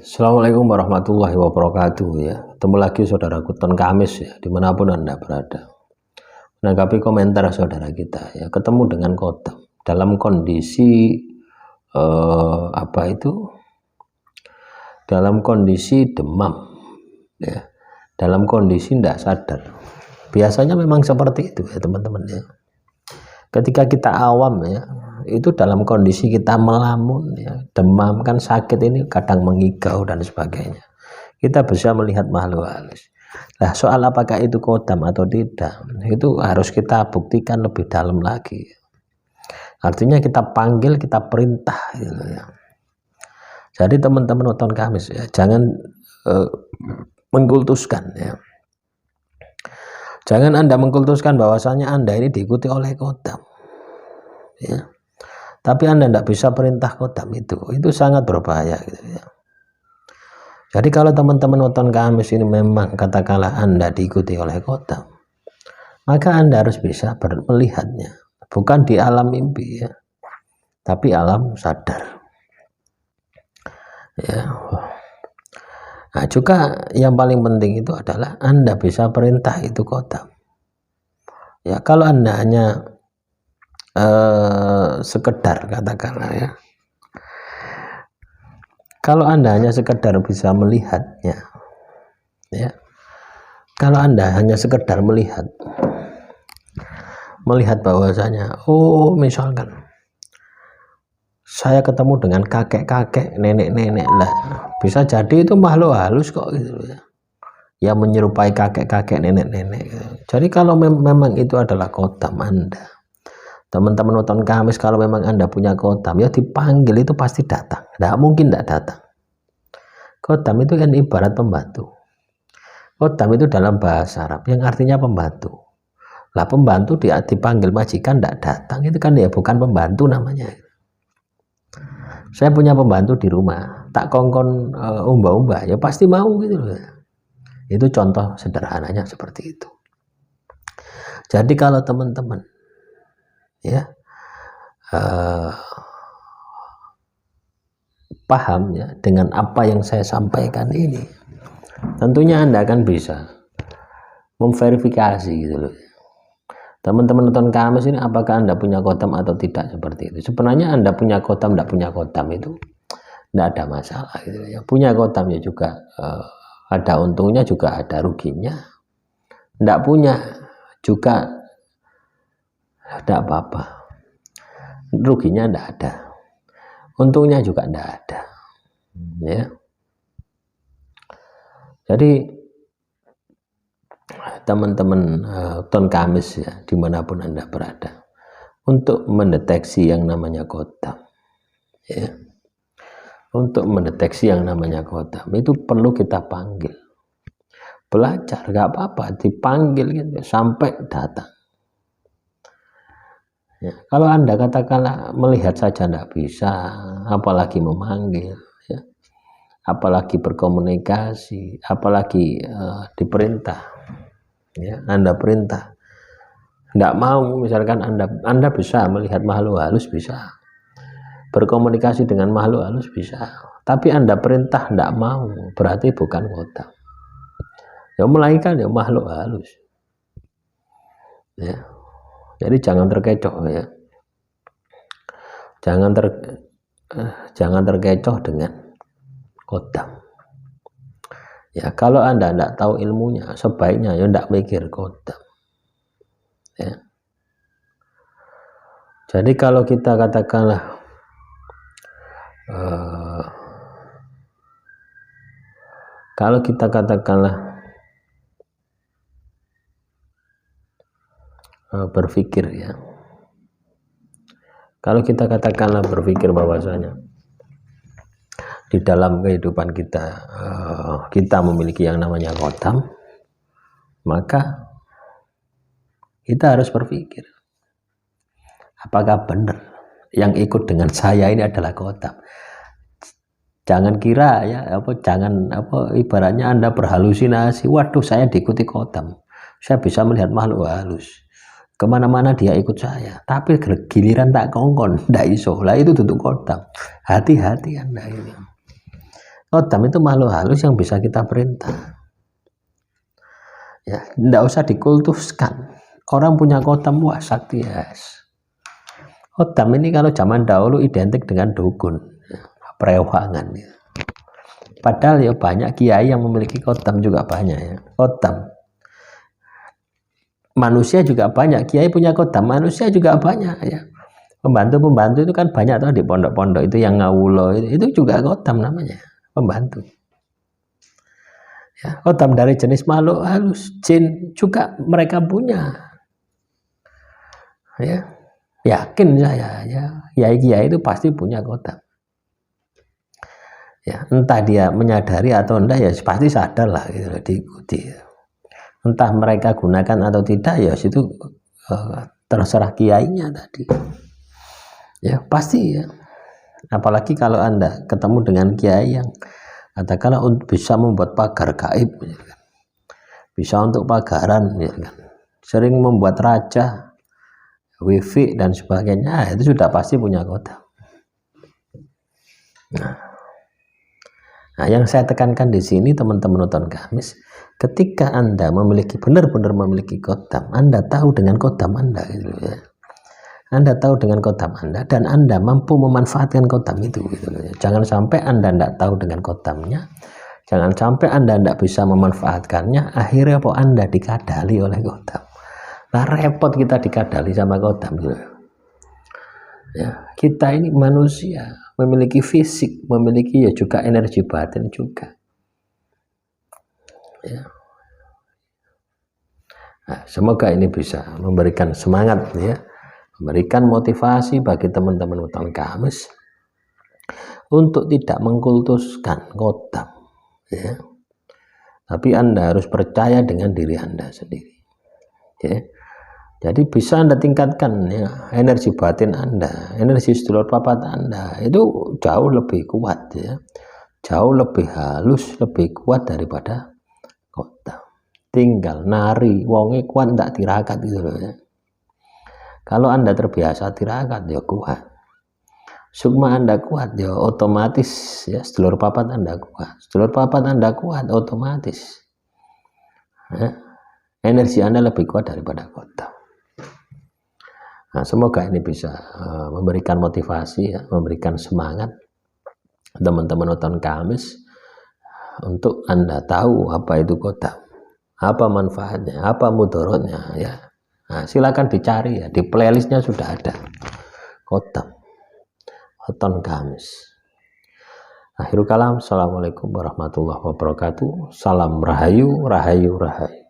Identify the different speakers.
Speaker 1: Assalamualaikum warahmatullahi wabarakatuh ya. Ketemu lagi saudaraku Ton Kamis ya, dimanapun Anda berada. Menanggapi komentar saudara kita ya, ketemu dengan Kodam dalam kondisi apa itu? Dalam kondisi demam ya, dalam kondisi tidak sadar. Biasanya memang seperti itu ya teman-teman ya. Ketika kita awam ya, itu dalam kondisi kita melamun ya, demam kan sakit ini kadang mengigau dan sebagainya, kita bisa melihat makhluk halus. Nah, soal apakah itu kodam atau tidak, itu harus kita buktikan lebih dalam lagi. Artinya kita panggil, kita perintah gitu ya. Jadi teman-teman nonton Kamis ya, jangan mengkultuskan ya. Jangan Anda mengkultuskan bahwasanya Anda ini diikuti oleh kodam ya. Tapi Anda tidak bisa perintah kodam, itu sangat berbahaya gitu ya. Jadi kalau teman-teman nonton Kamis ini memang katakanlah Anda diikuti oleh kodam, maka Anda harus bisa melihatnya, bukan di alam mimpi ya, tapi alam sadar ya. Nah, juga yang paling penting itu adalah Anda bisa perintah itu kodam ya. Kalau Anda hanya sekedar katakanlah ya, kalau Anda hanya sekedar bisa melihatnya ya, kalau Anda hanya sekedar melihat bahwasanya misalkan saya ketemu dengan kakek-kakek, nenek-nenek lah, bisa jadi itu makhluk halus kok gitu ya, yang menyerupai kakek-kakek, nenek-nenek gitu. Jadi kalau memang itu adalah kodam Anda, teman-teman nonton Kamis, kalau memang Anda punya kodam ya dipanggil, itu pasti datang, tidak mungkin tidak datang. Kodam itu kan ibarat pembantu. Kodam itu dalam bahasa Arab yang artinya pembantu. Lah pembantu dipanggil majikan tidak datang, itu kan ya bukan pembantu namanya. Saya punya pembantu di rumah, tak kongkon umba-umba ya pasti mau gitu loh. Itu contoh sederhananya seperti itu. Jadi kalau teman-teman ya paham ya dengan apa yang saya sampaikan ini, tentunya Anda akan bisa memverifikasi gitu loh. Teman-teman nonton Kamis ini, apakah Anda punya kodam atau tidak, seperti itu. Sebenarnya Anda punya kodam, tidak punya kodam itu tidak ada masalah gitu ya. Punya kodam ya juga ada untungnya, juga ada ruginya. Tidak punya juga tidak apa-apa, ruginya tidak ada, untungnya juga tidak ada ya. Jadi teman-teman Ton Kamis ya, dimanapun Anda berada, untuk mendeteksi yang namanya kodam ya, untuk mendeteksi yang namanya kodam itu perlu kita panggil, belajar, gak apa-apa dipanggil gitu sampai datang ya. Kalau Anda katakanlah melihat saja tidak bisa, apalagi memanggil ya, apalagi berkomunikasi, apalagi diperintah ya. Anda perintah tidak mau, misalkan Anda bisa melihat makhluk halus, bisa berkomunikasi dengan makhluk halus, bisa, tapi Anda perintah tidak mau, berarti bukan kodam ya, melainkan ya makhluk halus ya. Jadi jangan terkecoh ya, jangan terkecoh dengan kodam ya. Kalau Anda tidak tahu ilmunya, sebaiknya ya tidak mikir kodam ya. Jadi kalau kita katakanlah berpikir ya, kalau kita katakanlah berpikir bahwasanya di dalam kehidupan kita memiliki yang namanya kodam, maka kita harus berpikir, apakah benar yang ikut dengan saya ini adalah kodam. Jangan kira ya ibaratnya Anda berhalusinasi, waduh saya diikuti kodam, saya bisa melihat makhluk halus, kemana-mana dia ikut saya, tapi giliran tak kongkon tidak iso lah, itu tutup kodam. Hati-hati Anda ini. Kodam itu makhluk halus yang bisa kita perintah. Ya, tidak usah dikultuskan. Orang punya kodam, wah sakti yes. Kodam ini kalau zaman dahulu identik dengan dukun, ya, perewangan. Ya. Padahal ya banyak kiai yang memiliki kodam juga banyak ya. Kodam. Manusia juga banyak, kiai punya kodam, manusia juga banyak ya. Pembantu-pembantu itu kan banyak tuh di pondok-pondok itu yang ngawulo itu juga kodam namanya, pembantu. Ya, kodam dari jenis makhluk halus, jin juga mereka punya. Ya, yakin saya ya, kiai-kiai itu pasti punya kodam. Ya, entah dia menyadari atau enggak ya pasti sadar lah gitu, diikuti. Entah mereka gunakan atau tidak ya situ terserah kiainya tadi. Ya pasti ya, apalagi kalau Anda ketemu dengan kiai yang katakanlah bisa membuat pagar gaib, bisa untuk pagaran, ya kan, sering membuat raja, wifi dan sebagainya, itu sudah pasti punya kodam. Nah, yang saya tekankan di sini teman-teman nonton Kamis, ketika Anda benar-benar memiliki kodam, Anda tahu dengan kodam Anda gitu ya. Anda tahu dengan kodam Anda dan Anda mampu memanfaatkan kodam itu gitu. Jangan sampai Anda tidak tahu dengan kodamnya, jangan sampai Anda tidak bisa memanfaatkannya, akhirnya apa Anda dikadali oleh kodam. Nah repot kita dikadali sama kodam gitu. Ya, kita ini manusia memiliki fisik, memiliki ya juga energi batin juga. Ya. Nah, semoga ini bisa memberikan semangat ya, memberikan motivasi bagi teman-teman nonton Kamis untuk tidak mengkultuskan kodam ya. Tapi Anda harus percaya dengan diri Anda sendiri ya. Jadi bisa Anda tingkatkan ya, energi batin Anda, energi sedulur papat Anda itu jauh lebih kuat ya, jauh lebih halus, lebih kuat daripada kodam. Tinggal nari wonge kuat ndak tirakat gitu loh ya. Kalau Anda terbiasa tirakat ya kuat, sukma Anda kuat ya otomatis ya, sedulur papat Anda kuat, sedulur papat Anda kuat otomatis ya, energi Anda lebih kuat daripada kodam. Nah, semoga ini bisa memberikan motivasi ya, memberikan semangat teman-teman nonton Kamis untuk Anda tahu apa itu kodam, apa manfaatnya, apa mudorotnya ya. Nah, silakan dicari ya, di playlistnya sudah ada kodam nonton Kamis. Akhirul kalam, assalamualaikum warahmatullahi wabarakatuh. Salam rahayu, rahayu, rahayu.